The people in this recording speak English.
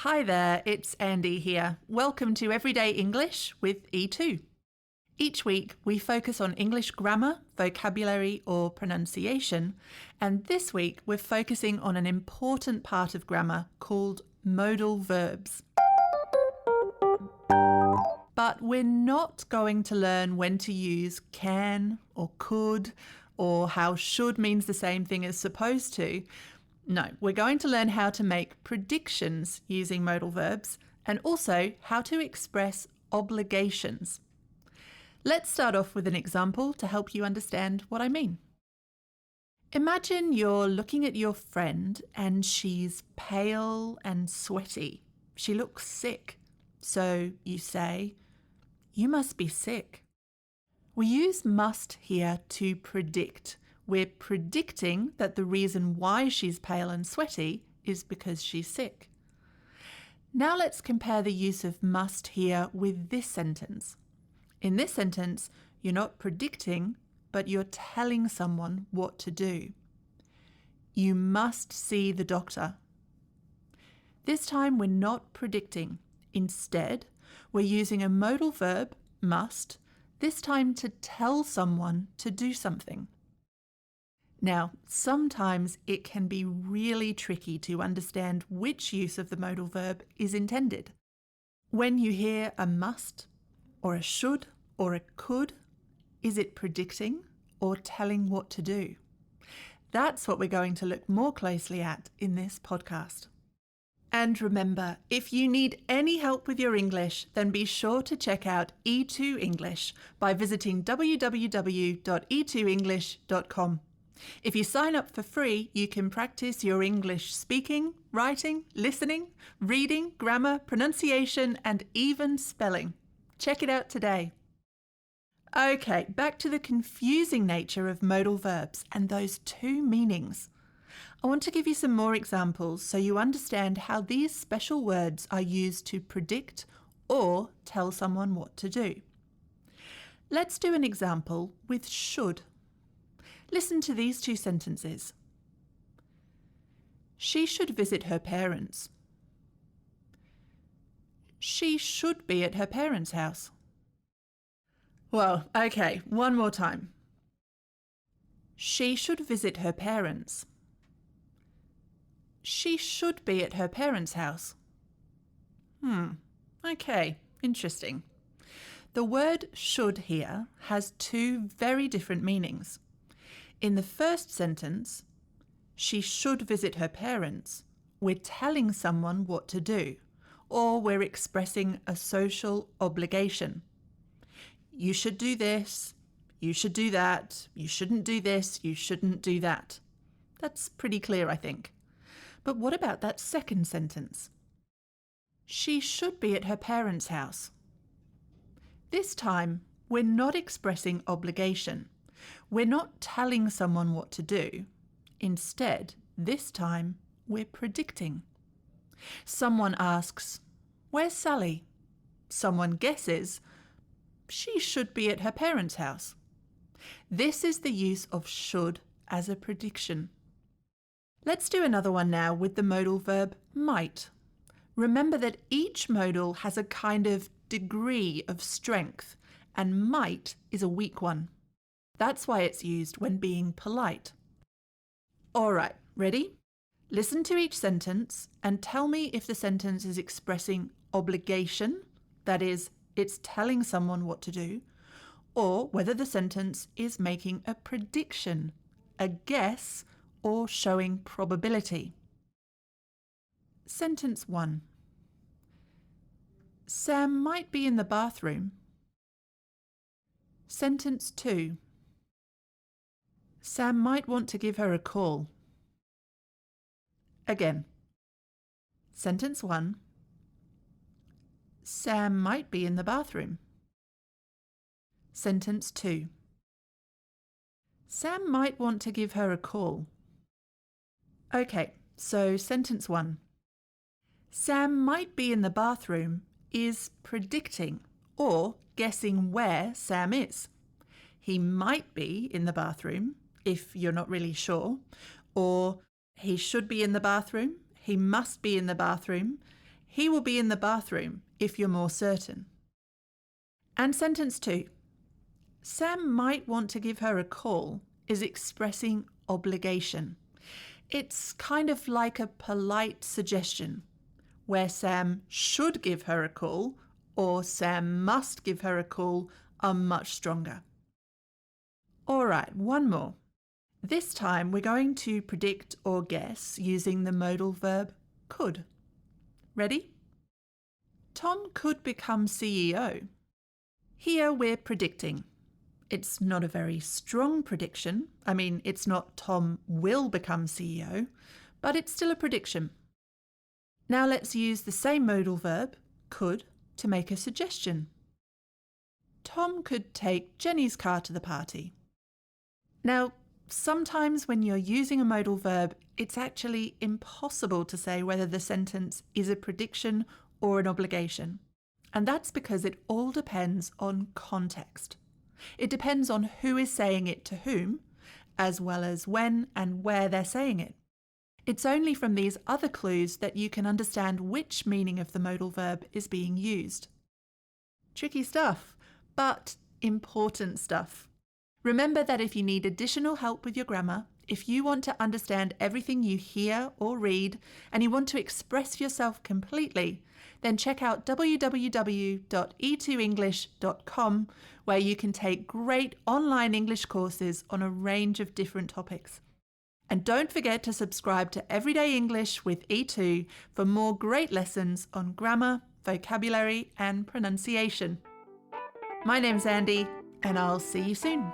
Hi there, it's Andy here. Welcome to Everyday English with E2. Each week we focus on English grammar, vocabulary or pronunciation, and this week we're focusing on an important part of grammar called modal verbs. But we're not going to learn when to use can or could or how should means the same thing as supposed to. No, we're going to learn how to make predictions using modal verbs and also how to express obligations. Let's start off with an example to help you understand what I mean. Imagine you're looking at your friend and she's pale and sweaty. She looks sick. So you say, "You must be sick." We use must here to predict. We're predicting that the reason why she's pale and sweaty is because she's sick. Now let's compare the use of must here with this sentence. In this sentence, you're not predicting, but you're telling someone what to do. You must see the doctor. This time we're not predicting. Instead, we're using a modal verb, must, this time to tell someone to do something. Now, sometimes it can be really tricky to understand which use of the modal verb is intended. When you hear a must, or a should, or a could, is it predicting or telling what to do? That's what we're going to look more closely at in this podcast. And remember, if you need any help with your English, then be sure to check out E2 English by visiting www.e2english.com. If you sign up for free, you can practice your English speaking, writing, listening, reading, grammar, pronunciation, and even spelling. Check it out today. Okay, back to the confusing nature of modal verbs and those two meanings. I want to give you some more examples so you understand how these special words are used to predict or tell someone what to do. Let's do an example with should. Listen to these two sentences. She should visit her parents. She should be at her parents' house. Well, okay, one more time. She should visit her parents. She should be at her parents' house. Okay, interesting. The word should here has two very different meanings. In the first sentence, she should visit her parents, we're telling someone what to do, or we're expressing a social obligation. You should do this, you should do that, you shouldn't do this, you shouldn't do that. That's pretty clear, I think. But what about that second sentence? She should be at her parents' house. This time, we're not expressing obligation. We're not telling someone what to do. Instead, this time, we're predicting. Someone asks, "Where's Sally?" Someone guesses, "She should be at her parents' house." This is the use of should as a prediction. Let's do another one now with the modal verb might. Remember that each modal has a kind of degree of strength, and might is a weak one. That's why it's used when being polite. All right, ready? Listen to each sentence and tell me if the sentence is expressing obligation, that is, it's telling someone what to do, or whether the sentence is making a prediction, a guess, or showing probability. Sentence 1. Sam might be in the bathroom. Sentence 2. Sam might want to give her a call. Again. Sentence 1. Sam might be in the bathroom. Sentence 2. Sam might want to give her a call. Okay, so sentence 1. Sam might be in the bathroom is predicting or guessing where Sam is. He might be in the bathroom if you're not really sure, or he should be in the bathroom, he must be in the bathroom, He will be in the bathroom if you're more certain. And sentence 2. Sam might want to give her a call is expressing obligation. It's kind of like a polite suggestion, where Sam should give her a call or Sam must give her a call are much stronger. All right, one more. This time we're going to predict or guess using the modal verb could. Ready? Tom could become CEO. Here we're predicting. It's not a very strong prediction. I mean, it's not Tom will become CEO, but it's still a prediction. Now let's use the same modal verb, could, to make a suggestion. Tom could take Jenny's car to the party. Now, sometimes when you're using a modal verb, it's actually impossible to say whether the sentence is a prediction or an obligation. And that's because it all depends on context. It depends on who is saying it to whom, as well as when and where they're saying it. It's only from these other clues that you can understand which meaning of the modal verb is being used. Tricky stuff, but important stuff. Remember that if you need additional help with your grammar, if you want to understand everything you hear or read, and you want to express yourself completely, then check out www.e2english.com, where you can take great online English courses on a range of different topics. And don't forget to subscribe to Everyday English with E2 for more great lessons on grammar, vocabulary, and pronunciation. My name's Andy, and I'll see you soon.